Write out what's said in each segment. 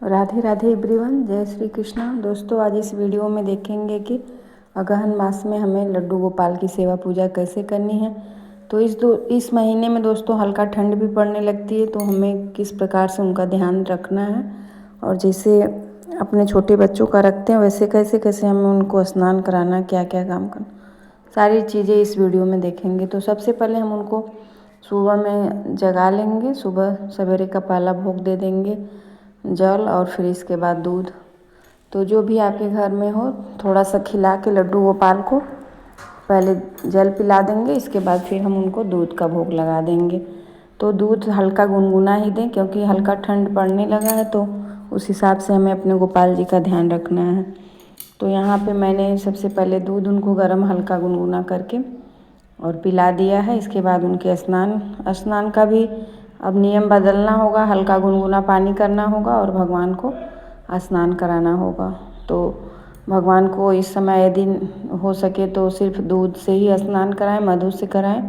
Radhe Radhe everyone, जय श्री कृष्णा। दोस्तों, आज इस वीडियो में देखेंगे कि अगहन मास में हमें लड्डू गोपाल की सेवा पूजा कैसे करनी है। तो इस महीने में दोस्तों हल्का ठंड भी पड़ने लगती है, तो हमें किस प्रकार से उनका ध्यान रखना है और जैसे अपने छोटे बच्चों का रखते हैं वैसे कैसे कैसे हमें उनको स्नान कराना, क्या क्या काम करना, सारी चीज़ें इस वीडियो में देखेंगे। तो सबसे पहले हम उनको सुबह में जगा लेंगे, सुबह सवेरे का पहला भोग दे देंगे जल और फिर इसके बाद दूध। तो जो भी आपके घर में हो थोड़ा सा खिला के लड्डू गोपाल को पहले जल पिला देंगे, इसके बाद फिर हम उनको दूध का भोग लगा देंगे। तो दूध हल्का गुनगुना ही दें, क्योंकि हल्का ठंड पड़ने लगा है, तो उस हिसाब से हमें अपने गोपाल जी का ध्यान रखना है। तो यहाँ पे मैंने सबसे पहले दूध उनको गर्म हल्का गुनगुना करके और पिला दिया है। इसके बाद उनके स्नान का भी अब नियम बदलना होगा, हल्का गुनगुना पानी करना होगा और भगवान को स्नान कराना होगा। तो भगवान को इस समय यदि हो सके तो सिर्फ दूध से ही स्नान कराएं, मधु से कराएं।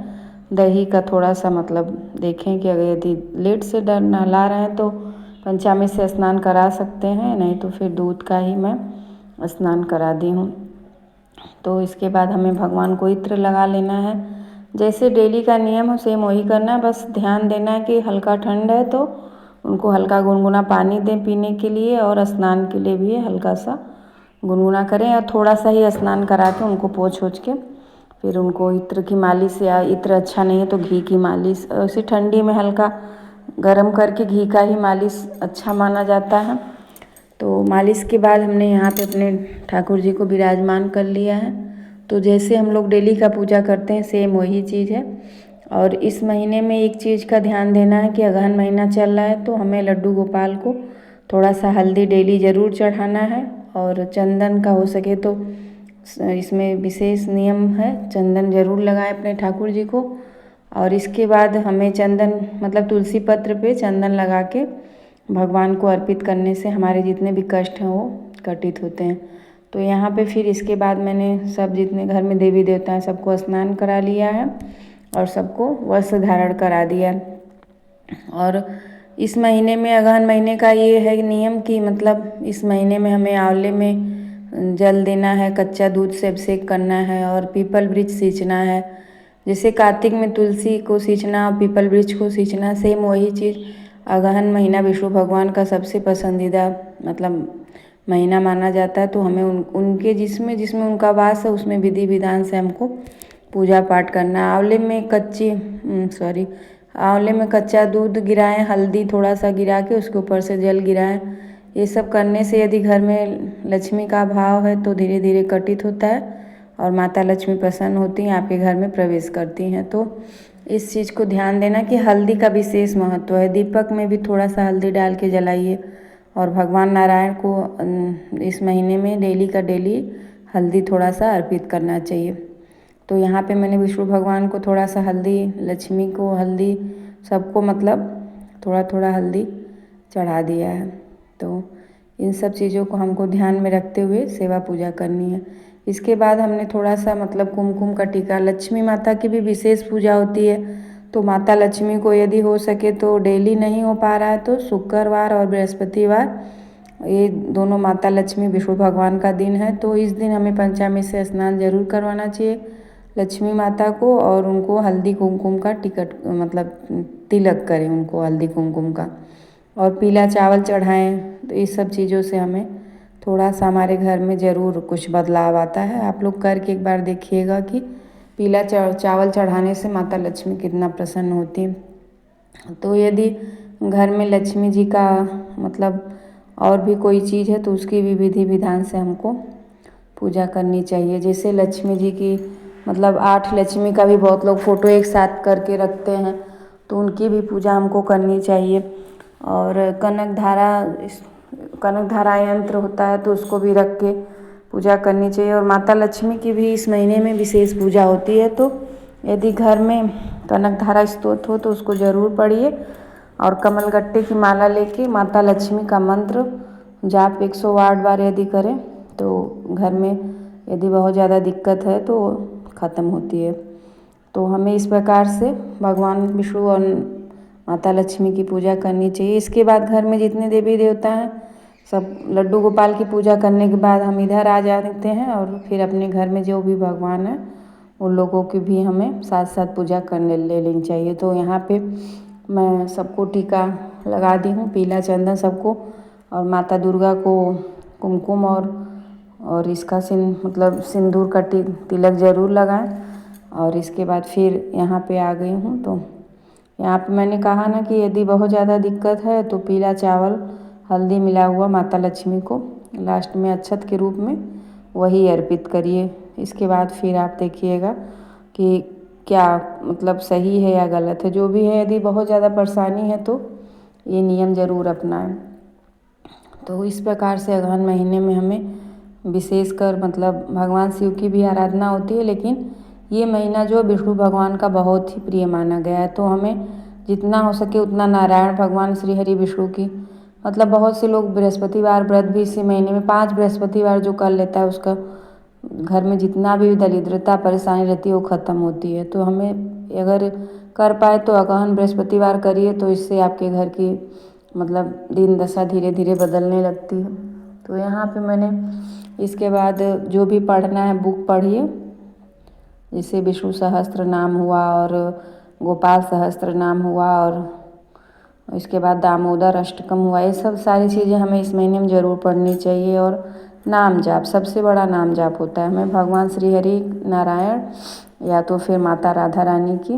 दही का थोड़ा सा मतलब देखें कि अगर यदि लेट से नहला रहे हैं तो पंचामृत से स्नान करा सकते हैं, नहीं तो फिर दूध का ही मैं स्नान करा दी हूँ। तो इसके बाद हमें भगवान को इत्र लगा लेना है, जैसे डेली का नियम हो सेम वही करना है। बस ध्यान देना है कि हल्का ठंड है तो उनको हल्का गुनगुना पानी दें पीने के लिए, और स्नान के लिए भी हल्का सा गुनगुना करें और थोड़ा सा ही स्नान करा के उनको पोंछ ओछ के फिर उनको इत्र की मालिश, या इत्र अच्छा नहीं है तो घी की मालिश, ऐसे ठंडी में हल्का गर्म करके घी का ही मालिश अच्छा माना जाता है। तो मालिश के बाद हमने यहाँ पे अपने ठाकुर जी को विराजमान कर लिया है। तो जैसे हम लोग डेली का पूजा करते हैं सेम वही चीज़ है। और इस महीने में एक चीज़ का ध्यान देना है कि अगहन महीना चल रहा है, तो हमें लड्डू गोपाल को थोड़ा सा हल्दी डेली ज़रूर चढ़ाना है, और चंदन का हो सके तो इसमें विशेष नियम है, चंदन ज़रूर लगाएं अपने ठाकुर जी को। और इसके बाद हमें चंदन मतलब तुलसी पत्र पे चंदन लगा के भगवान को अर्पित करने से हमारे जितने भी कष्ट हैं वो कटित होते हैं। तो यहाँ पे फिर इसके बाद मैंने सब जितने घर में देवी देवता हैं सबको स्नान करा लिया है और सबको वस्त्र धारण करा दिया। और इस महीने में अगहन महीने का ये है नियम कि मतलब इस महीने में हमें आंवले में जल देना है, कच्चा दूध से अभिषेक करना है और पीपल वृक्ष सींचना है। जैसे कार्तिक में तुलसी को सींचना, पीपल वृक्ष को सींचना, सेम वही चीज़ अगहन महीना विष्णु भगवान का सबसे पसंदीदा मतलब महीना माना जाता है। तो हमें उनके जिसमें जिसमें उनका वास है उसमें विधि विधान से हमको पूजा पाठ करना है। आंवले में कच्चा दूध गिराएं, हल्दी थोड़ा सा गिरा के उसके ऊपर से जल गिराएं। ये सब करने से यदि घर में लक्ष्मी का भाव है तो धीरे धीरे कटित होता है और माता लक्ष्मी प्रसन्न होती हैं, आपके घर में प्रवेश करती हैं। तो इस चीज़ को ध्यान देना कि हल्दी का विशेष महत्व है। दीपक में भी थोड़ा सा हल्दी डाल के जलाइए, और भगवान नारायण को इस महीने में डेली का डेली हल्दी थोड़ा सा अर्पित करना चाहिए। तो यहाँ पे मैंने विष्णु भगवान को थोड़ा सा हल्दी, लक्ष्मी को हल्दी, सबको मतलब थोड़ा थोड़ा हल्दी चढ़ा दिया है। तो इन सब चीज़ों को हमको ध्यान में रखते हुए सेवा पूजा करनी है। इसके बाद हमने थोड़ा सा मतलब कुमकुम का टीका, लक्ष्मी माता की भी विशेष पूजा होती है। तो माता लक्ष्मी को यदि हो सके तो डेली नहीं हो पा रहा है तो शुक्रवार और बृहस्पतिवार, ये दोनों माता लक्ष्मी विष्णु भगवान का दिन है, तो इस दिन हमें पंचामृत से स्नान जरूर करवाना चाहिए लक्ष्मी माता को, और उनको हल्दी कुमकुम का टिकट मतलब तिलक करें उनको हल्दी कुमकुम का, और पीला चावल चढ़ाएं। तो इस सब चीज़ों से हमें थोड़ा सा हमारे घर में ज़रूर कुछ बदलाव आता है। आप लोग करके एक बार देखिएगा कि पीला चावल चढ़ाने से माता लक्ष्मी कितना प्रसन्न होती है। तो यदि घर में लक्ष्मी जी का मतलब और भी कोई चीज़ है तो उसकी भी विधि विधान से हमको पूजा करनी चाहिए। जैसे लक्ष्मी जी की मतलब 8 लक्ष्मी का भी बहुत लोग फ़ोटो एक साथ करके रखते हैं, तो उनकी भी पूजा हमको करनी चाहिए। और कनक धारा यंत्र होता है तो उसको भी रख के पूजा करनी चाहिए। और माता लक्ष्मी की भी इस महीने में विशेष पूजा होती है, तो यदि घर में कनक धारा स्तोत्र हो तो उसको ज़रूर पढ़िए, और कमलगट्टे की माला लेके माता लक्ष्मी का मंत्र जाप 108 बार यदि करें तो घर में यदि बहुत ज़्यादा दिक्कत है तो ख़त्म होती है। तो हमें इस प्रकार से भगवान विष्णु और माता लक्ष्मी की पूजा करनी चाहिए। इसके बाद घर में जितने देवी देवता हैं सब लड्डू गोपाल की पूजा करने के बाद हम इधर आ जाते हैं और फिर अपने घर में जो भी भगवान है उन लोगों की भी हमें साथ साथ पूजा करने ले लेनी चाहिए। तो यहाँ पे मैं सबको टीका लगा दी हूँ, पीला चंदन सबको, और माता दुर्गा को कुमकुम और इसका मतलब सिंदूर का तिलक ज़रूर लगाएं। और इसके बाद फिर यहाँ पे आ गई हूँ। तो यहाँ पे मैंने कहा ना कि यदि बहुत ज़्यादा दिक्कत है तो पीला चावल हल्दी मिला हुआ माता लक्ष्मी को लास्ट में अक्षत के रूप में वही अर्पित करिए। इसके बाद फिर आप देखिएगा कि क्या मतलब सही है या गलत है। जो भी है, यदि बहुत ज़्यादा परेशानी है तो ये नियम ज़रूर अपनाएं। तो इस प्रकार से अगहन महीने में हमें विशेषकर मतलब भगवान शिव की भी आराधना होती है, लेकिन ये महीना जो विष्णु भगवान का बहुत ही प्रिय माना गया है। तो हमें जितना हो सके उतना नारायण भगवान श्री हरि विष्णु की मतलब बहुत से लोग बृहस्पतिवार व्रत भी इसी महीने में 5 बृहस्पतिवार जो कर लेता है उसका घर में जितना भी दरिद्रता परेशानी रहती है वो ख़त्म होती है। तो हमें अगर कर पाए तो अगहन बृहस्पतिवार करिए, तो इससे आपके घर की मतलब दिन दशा धीरे धीरे बदलने लगती है। तो यहाँ पे मैंने इसके बाद जो भी पढ़ना है बुक पढ़िए, जैसे विष्णु सहस्त्र नाम हुआ और गोपाल सहस्त्र नाम हुआ और इसके बाद दामोदर अष्टकम हुआ। ये सब सारी चीज़ें हमें इस महीने में ज़रूर पढ़नी चाहिए। और नाम जाप, सबसे बड़ा नाम जाप होता है। हमें भगवान श्री हरि नारायण या तो फिर माता राधा रानी की